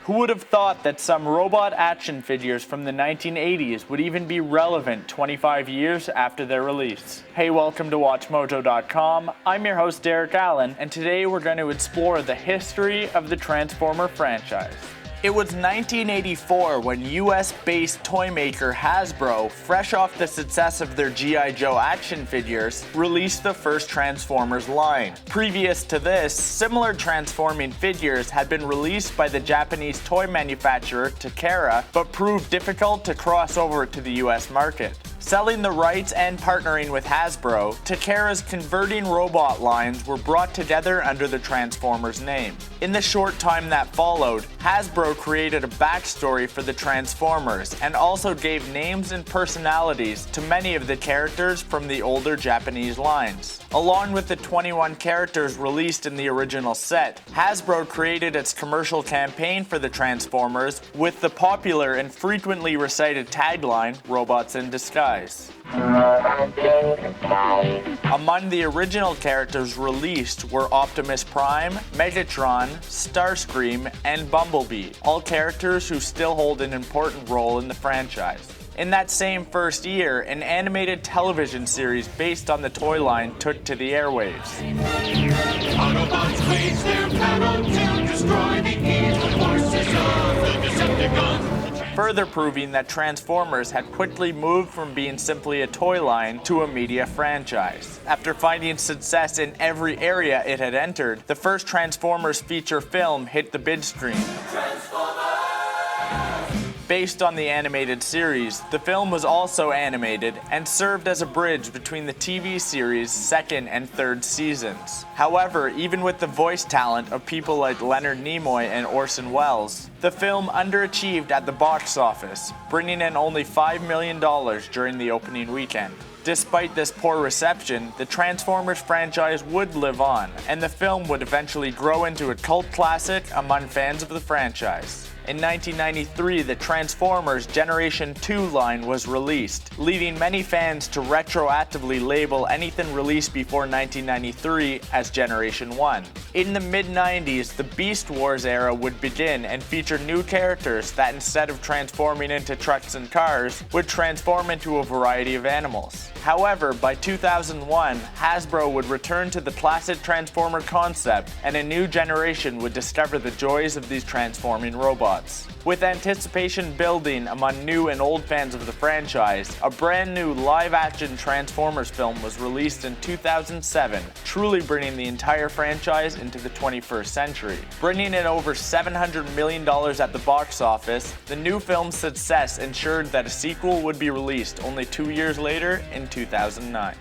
Who would have thought that some robot action figures from the 1980s would even be relevant 25 years after their release? Hey, welcome to WatchMojo.com. I'm your host Derek Allen, and today we're going to explore the history of the Transformer franchise. It was 1984 when US-based toy maker Hasbro, fresh off the success of their G.I. Joe action figures, released the first Transformers line. Previous to this, similar transforming figures had been released by the Japanese toy manufacturer Takara, but proved difficult to cross over to the US market. Selling the rights and partnering with Hasbro, Takara's converting robot lines were brought together under the Transformers name. In the short time that followed, Hasbro created a backstory for the Transformers and also gave names and personalities to many of the characters from the older Japanese lines. Along with the 21 characters released in the original set, Hasbro created its commercial campaign for the Transformers with the popular and frequently recited tagline, "Robots in Disguise." Among the original characters released were Optimus Prime, Megatron, Starscream, and Bumblebee, all characters who still hold an important role in the franchise. In that same first year, an animated television series based on the toy line took to the airwaves. Autobots raise their battle to destroy the evil forces of the Decepticons. Further proving that Transformers had quickly moved from being simply a toy line to a media franchise. After finding success in every area it had entered, the first Transformers feature film hit the big screen. Based on the animated series, the film was also animated and served as a bridge between the TV series' second and third seasons. However, even with the voice talent of people like Leonard Nimoy and Orson Welles, the film underachieved at the box office, bringing in only $5 million during the opening weekend. Despite this poor reception, the Transformers franchise would live on, and the film would eventually grow into a cult classic among fans of the franchise. In 1993, the Transformers Generation 2 line was released, leading many fans to retroactively label anything released before 1993 as Generation 1. In the mid-90s, the Beast Wars era would begin and feature new characters that, instead of transforming into trucks and cars, would transform into a variety of animals. However, by 2001, Hasbro would return to the classic Transformer concept, and a new generation would discover the joys of these transforming robots. With anticipation building among new and old fans of the franchise, a brand new live-action Transformers film was released in 2007, truly bringing the entire franchise into the 21st century. Bringing in over $700 million at the box office, the new film's success ensured that a sequel would be released only 2 years later in 2009.